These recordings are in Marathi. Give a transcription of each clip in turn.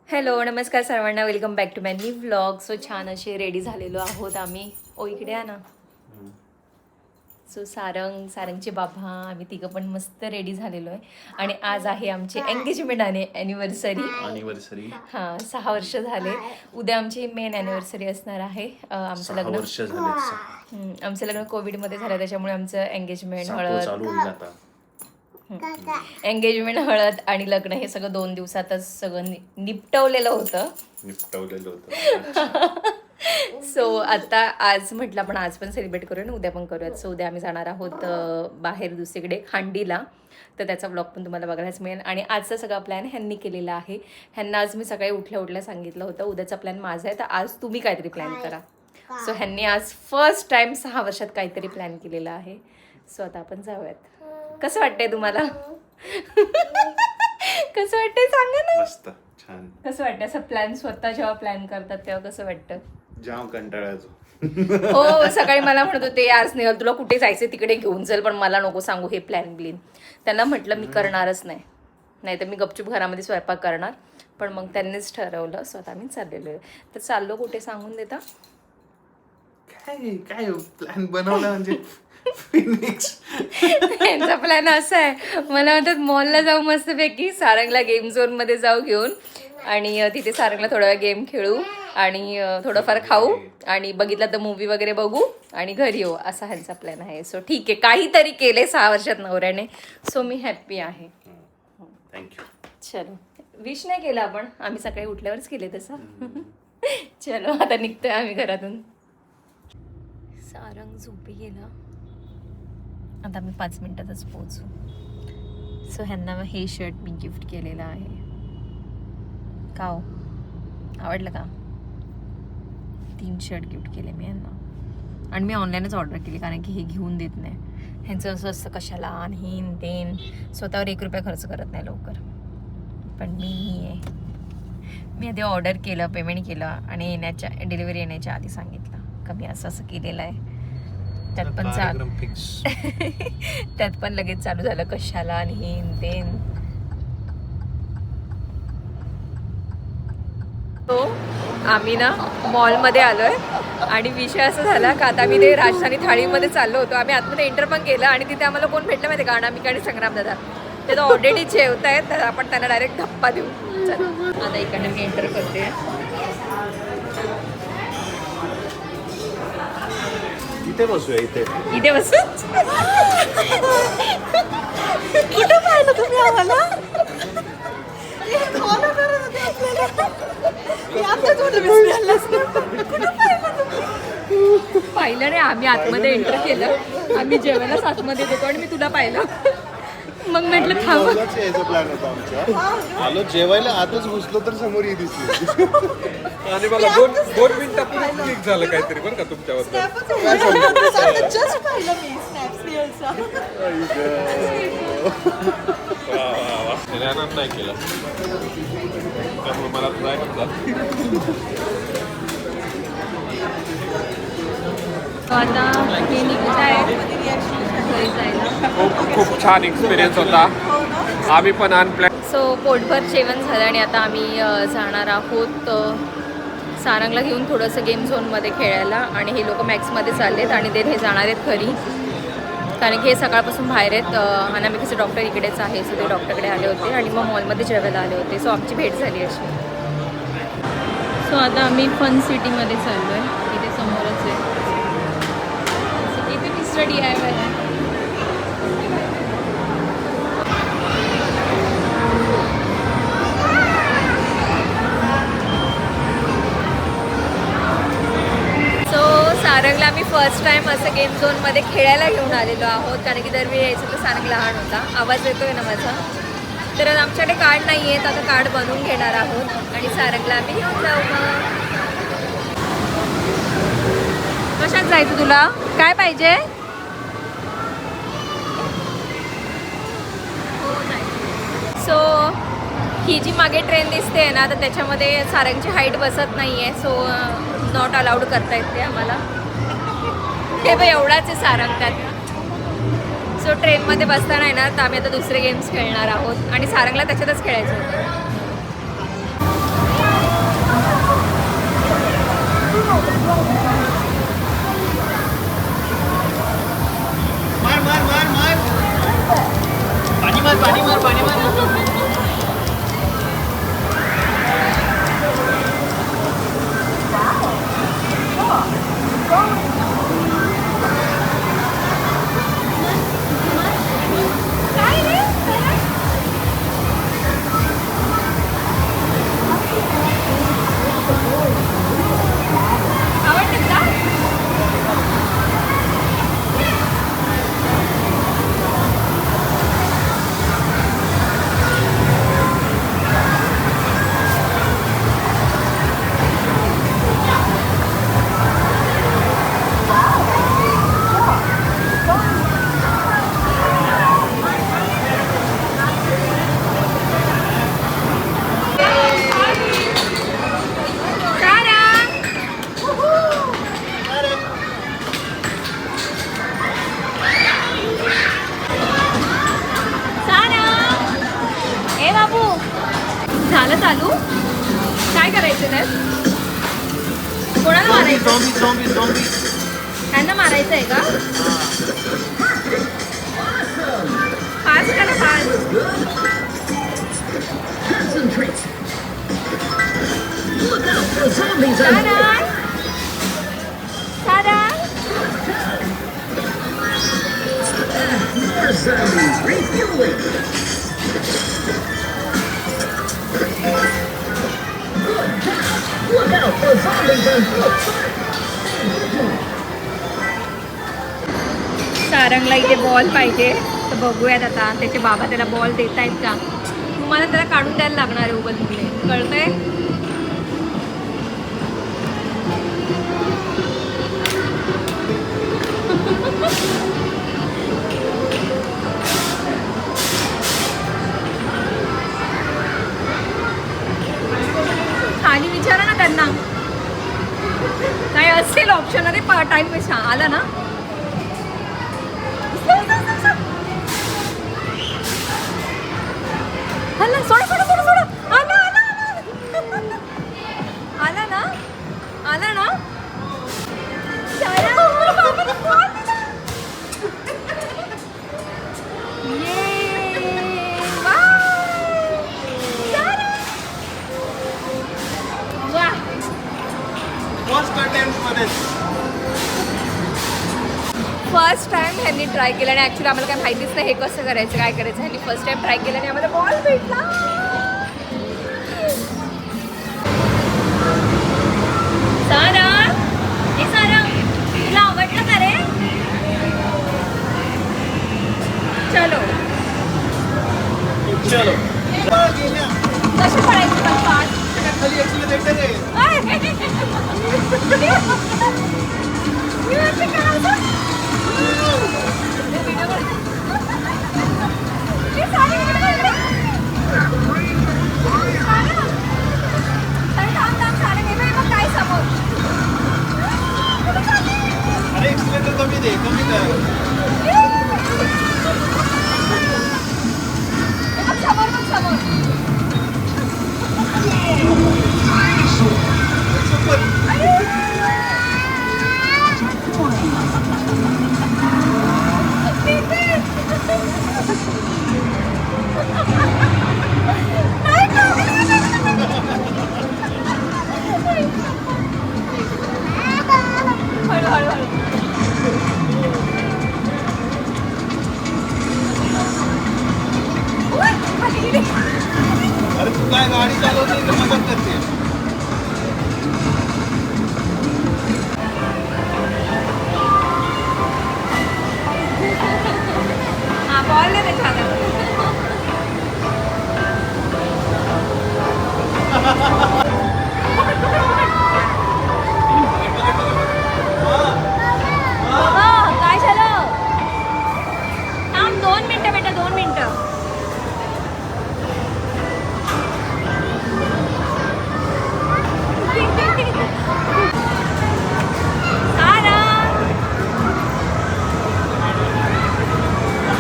हॅलो नमस्कार सर्वांना, welcome back to my new vlog. So छान असे रेडी झालेलो आहोत आम्ही. ओ इकडे या ना. सो सारंगचे बाबा आम्ही तिघं पण मस्त रेडी झालेलो आहे. आणि आज आहे आमची एंगेजमेंट आणि ॲनिव्हर्सरी. हां 6 वर्ष झाले. उद्या आमची मेन ॲनिव्हर्सरी असणार आहे. आमचं लग्न आमचं लग्न कोविडमध्ये झालं, त्याच्यामुळे आमचं एंगेजमेंट हळद आणि लग्न हे सगळं 2 दिवसातच सगळं निपटवलेलं होतं. सो आता आज म्हटलं आपण आज पण सेलिब्रेट करूया ना, उद्या पण करूयात. सो उद्या आम्ही जाणार आहोत बाहेर दुसरीकडे खांडीला, तर त्याचा ब्लॉग पण तुम्हाला बघायलाच मिळेल. आणि आजचा सगळा प्लॅन ह्यांनी केलेला आहे. ह्यांना आज मी सकाळी उठल्या सांगितलं होतं उद्याचा प्लॅन माझा आहे, तर आज तुम्ही काहीतरी प्लॅन करा. सो ह्यांनी आज फर्स्ट टाइम 6 वर्षात काहीतरी प्लॅन केलेला आहे. सो आता आपण जाऊयात. कसं वाटतंय तुम्हाला? कसं वाटतंय सांगा ना. मस्त छान. कसं वाटतं असं प्लॅन स्वतः जेव्हा प्लॅन करतात तेव्हा कसं वाटतं? जाम कंटाळायचो. हो सकाळी मला म्हणत होते यार स्नेहल तुला कुठे जायचं तिकडे घेऊन चल, पण मला नको सांगू हे प्लॅन ब्लीन. त्यांना म्हटलं मी करणारच नाही तर मी गपचूप घरामध्ये स्वयंपाक करणार. पण मग त्यांनीच ठरवलं. स्वतः मी चाललेलो आहे. तर चाललो कुठे सांगून देता? काय प्लॅन बनवला म्हणजे फिनिक्स. यांचा प्लॅन असा आहे, मला म्हणतात मॉलला जाऊ मस्तपैकी, सारंगला गेम झोनमध्ये जाऊ घेऊन आणि तिथे सारंगला थोडा वेळ गेम खेळू आणि थोडंफार खाऊ आणि बघितलं तर मूवी वगैरे बघू आणि घरी येऊ, असा ह्यांचा प्लॅन आहे. सो ठीक आहे, काहीतरी केले 6 वर्षात नवऱ्याने. सो मी हॅप्पी आहे. थँक्यू. चलो विश नाही केलं आपण, आम्ही सकाळी उठल्यावरच केले तसं. चलो आता निघतोय आम्ही घरातून. सारंग झोपी गेला, आता मी 5 मिनिटातच पोहोचू. सो ह्यांना हे शर्ट मी गिफ्ट केलेलं आहे. का हो आवडलं का? 3 शर्ट गिफ्ट केले मी यांना. आणि मी ऑनलाईनच ऑर्डर केली कारण की हे घेऊन देत नाही. ह्यांचं असं असतं कशाला आणि हेन तेन, स्वतःवर 1 रुपया खर्च करत नाही लवकर. पण मी आधी ऑर्डर केलं, पेमेंट केलं आणि डिलिव्हरी येण्याच्या आधी सांगितलं का मी असं केलेलं आहे. त्यात पण लगेच चालू झालं कशाला आणि हेन तेन. तो आम्ही ना मॉलमध्ये आलोय आणि विषय असा झाला का आता मी ते राजधानी थाळीमध्ये चाललो होतो. आम्ही आतमध्ये एंटर पण केलं आणि तिथे आम्हाला कोण भेटलं माहिती का? अनामिका आणि संग्राम दादा. ते तर ऑलरेडी जेवत आहेत, तर आपण त्यांना डायरेक्ट धप्पा देऊ. चला आता इकडनं मी एंटर करते. इथे बसूया. इथे बसू. कुठं पाहिलं तुम्ही आम्हाला? पाहिलं नाही आम्ही आतमध्ये एंटर केलं, आम्ही जेवायलाच आतमध्ये देतो आणि मी तुला पाहिलं. मग म्हटलं थांब. यायचा प्लॅन होता आमचा. आलो जेवायला, आतच घुसलो तर समोर ही दिसली. आणि मला 2 मिनिटापूर्वी क्लिक झालं काहीतरी बरं का तुमच्याबद्दल. नाही केलं त्यामुळे मला आता हे निघत आहे. खूप छान एक्सपिरियन्स होता. आम्ही पण अनप्लॅन. सो पोटभर जेवण झालं आणि आता आम्ही जाणार आहोत सारंगला घेऊन थोडंसं गेम झोनमध्ये खेळायला. आणि हे लोक मॅक्समध्ये चाललेत आणि ते हे जाणार आहेत घरी, कारण की हे सकाळपासून बाहेर आहेत. अनामिकेचे डॉक्टर इकडेच आहे, सो ते डॉक्टरकडे आले होते आणि मग मॉलमध्ये जेवायला आले होते. सो आमची भेट झाली अशी. सो आता आम्ही फन सिटीमध्ये चाललो आहे, इथे समोरच आहे. इथे मिस्टर DIY आहे. सारंगला आम्ही फर्स्ट टाइम असं गेम झोनमध्ये खेळायला घेऊन आलेलो आहोत, कारण की दरवेळी यायचं तर सारंग लहान होता. आवाज येतोय ना माझा? तर आमच्याकडे कार्ड नाही आहे, तर आता कार्ड बनवून घेणार आहोत आणि सारंगला आम्ही घेऊन जाऊ. मग कशात जायचं तुला? काय पाहिजे? सो ही जी मागे ट्रेन दिसते ना, तर त्याच्यामध्ये सारंगची हाईट बसत नाही आहे. सो नॉट अलाउड करता येते आम्हाला. हे बघ एवढाच आहे सारंग त्यात. सो ट्रेनमध्ये बसताना येणार, तर आम्ही आता दुसरे गेम्स खेळणार आहोत आणि सारंगला त्याच्यातच खेळायचं होतं. झालं चालू. काय करायचं त्यात? कोणाला मारायचं? त्यांना मारायचं आहे का? पाच करा, पाच. सारंगला इथे बॉल पाहिजे, तर बघूयात आता त्याचे बाबा त्याला बॉल देत आहेत का. तुम्हाला त्याला काढून द्यायला लागणार आहे उगल मुले, कळतंय? खाली विचारा ना त्यांना, काय असेल ऑप्शन. अरे टाइम कशा आला ना. आला, सोडा सोडा सोडा सोडा. आला आला आला ना, आला ना. फर्स्ट टाइम ह्यांनी ट्राय केलं आणि ॲक्च्युली आम्हाला काय माहितीच नाही हे कसं करायचं, काय करायचं. ह्यांनी फर्स्ट टाइम ट्राय केलं आणि आम्हाला बॉल भेटला. सारंग, हे सारंग, तुला आवडलं का रे? चलो चलो. कशी पडायची पण पाच? खाली एक्सिलेटर आहे. अरे एक्सिलेटर कमी दे, कमी कर. अरे तू काय गाडी चालवते का मदत करते? हा बॉल नाही त्याच्या हातात. काय झालं? थांब 2 मिनिटं बेटा, 2 मिनिटं.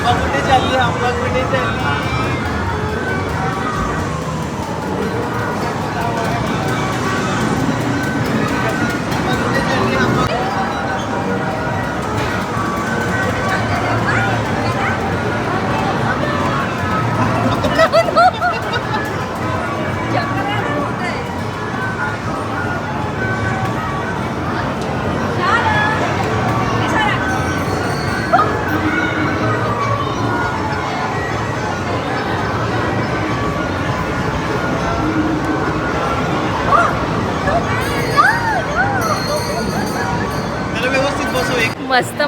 कुठे चालली? आंबा कुठे चालली? मस्त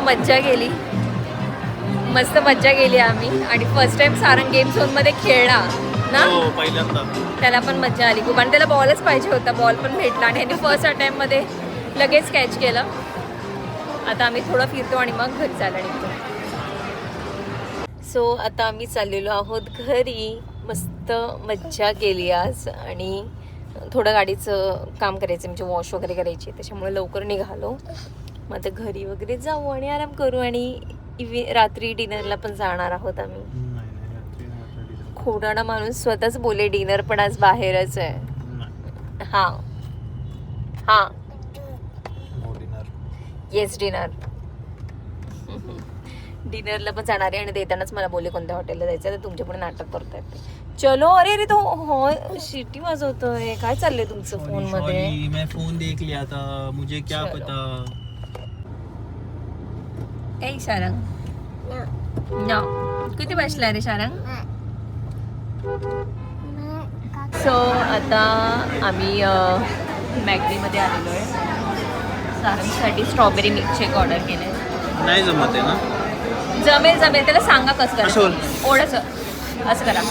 मज्जा गेली आम्ही. आणि first time Sarang game zone मध्ये खेळला ना, पहिल्यांदा. त्याला पण मज्जा आली खूप. आणि त्याला बॉलच पाहिजे होता, बॉल पण भेटला आणि ह्याने फर्स्ट अटेम्प्ट मध्ये लगेच कॅच केलं. आता आम्ही थोडं फिरतो आणि मग घरी जायला निघतो. सो आता आम्ही चाललेलो आहोत घरी. मस्त मज्जा केली आज आणि थोडं गाडीचं काम करायचं, म्हणजे वॉश वगैरे करायची, त्याच्यामुळे लवकर निघालो. मग आता घरी वगैरे जाऊ आणि आराम करू आणि रात्री डिनरला पण जाणार आहोत आम्ही. खोटाडा माणूस स्वतःच बोले डिनर पण आज बाहेरच आहे. हा हा येस डिनर. डिनरला पण जाणार आहे आणि देतानाच मला बोलले कोणत्या हॉटेलला जायचं तर तुमच्या पुढे नाटक करतायत ते. चलो. अरे अरे तो हो शिटी वाजवतोय. काय चाललंय तुमचं फोन मध्ये? मैं फोन देख लिया था, मुझे क्या चलो. पता. ए शारंग नो. किती बसला रे शारंग? सो आता आम्ही मॅगडीमध्ये आलेलो आहे. सारंगसाठी स्ट्रॉबेरी मिल्कशेक ऑर्डर केलंय. नाही जमत आहे ना. जमेल जमेल. त्याला सांगा कसं असं करा. ओढाचं असं करा.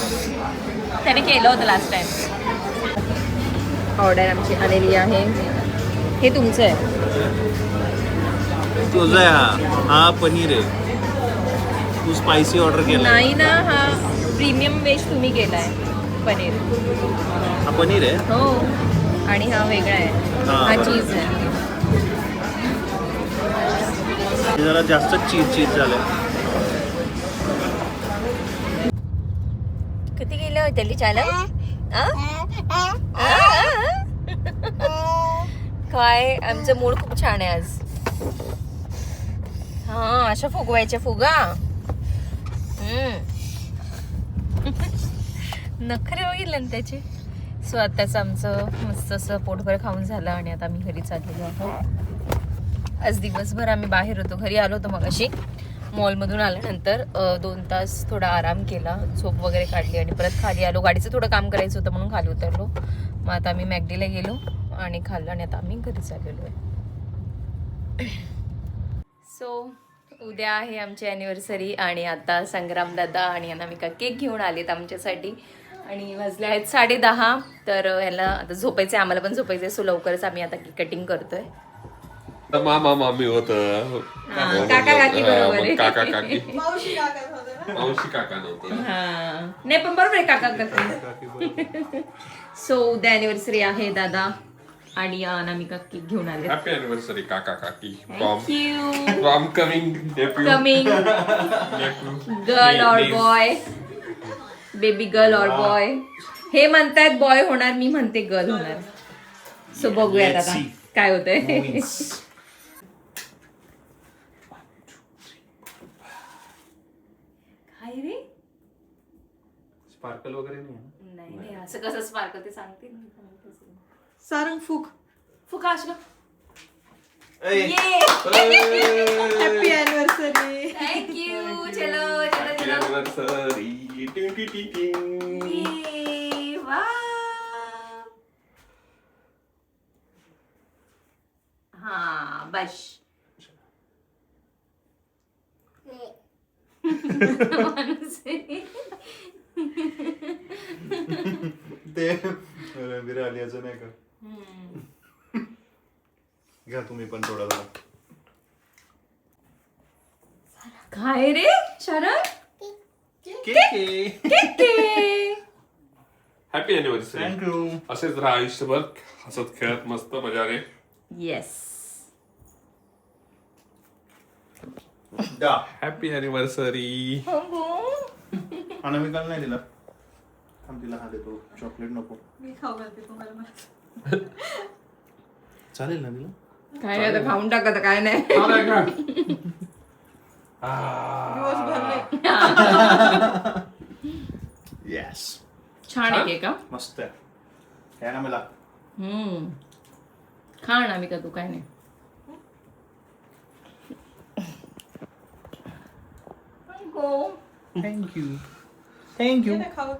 त्याने केलं होतं लास्ट टाइम. ऑर्डर आमची आलेली आहे. हे तुमचं आहे. तुझा आहे हा पनीर आहे. तू स्पायसी ऑर्डर केला. नाही ना. हा प्रीमियम वेज तुम्ही केलाय पनीर. हा पनीर आहे. हो आणि हा वेगळा आहे. हा, हा बरोबर. चीज आहे. हे जरा जास्त चीज झालं. किती गेले होते त्याली चालक? काय आमचं मूड खूप छान आहे आज. हा अशा फुगवायच्या फुगा. नखरे बघितले ना त्याचे. सो आताच आमचं मस्त असं पोटभर खाऊन झालं आणि आता आम्ही घरी चाललेलो आहोत. आज दिवसभर आम्ही बाहेर होतो. घरी आलो होतो मगाशी. मॉलमधून आल्यानंतर 2 तास थोडा आराम केला, झोप वगैरे काढली आणि परत खाली आलो. गाडीचं थोडं काम करायचं होतं म्हणून खाली उतरलो. मग आता आम्ही मॅगडीला गेलो आणि खाल्लं आणि आता आम्ही घरी चाललेलो आहे. सो उद्या आहे आमची ॲनिव्हर्सरी आणि आता संग्राम दादा आणि अनामिका केक घेऊन आलेत आमच्यासाठी आणि वाजले आहेत 10:30. तर ह्याला आता झोपायचं आहे, आम्हाला पण झोपायचं आहे. सो लवकरच आम्ही आता केक कटिंग करतोय. मामा मामी होत. काका काकी बरोबर आहे. काका काकी मावशी काका नव्हतं. हा नाही पण बरोबर आहे काका काकी. सो उद्या ॲनिव्हर्सरी आहे दादा आणि अनामिका केक घेऊन आले. हॅपी अॅनिव्हर्सरी काका काकी. Thank you. From coming coming girl और बॉय. बेबी गर्ल और बॉय. हे म्हणतायत बॉय होणार, मी म्हणते गर्ल होणार. सो बघूयात आता काय होतंय. काय रे? स्पार्कल वगैरे नाही नाही असं कसं स्पार्कल ते सांगते. सारंग फुक. फुका असलं. नाही. Happy anniversary. थँक्यू. चलो चलो चलो. अॅनिव्हर्सरी. ये, वा. हा बस. माणूस आहे. ते रणबीर आलियाचं नाही का. घ्या तुम्ही पण थोडा जरा. काय रे शरद? Happy anniversary. थँक्यू. असेच राहा आयुष्यभर हसत खेळत मस्त मजाने. येस. Happy anniversary. अनामिकाला नाही दिला. थांब तिला हा देतो. चॉकलेट नको. मी खाऊ घालते तुम्हाला. चालेल ना तिला. काय आता खाऊन टाकत काय नाही. दिवसभर नाही. येस. छान आहे केक. मस्त आहे. काय ना मला. खा ना मी का तू काय नाही. थँक्यू. थँक्यू. खाऊ.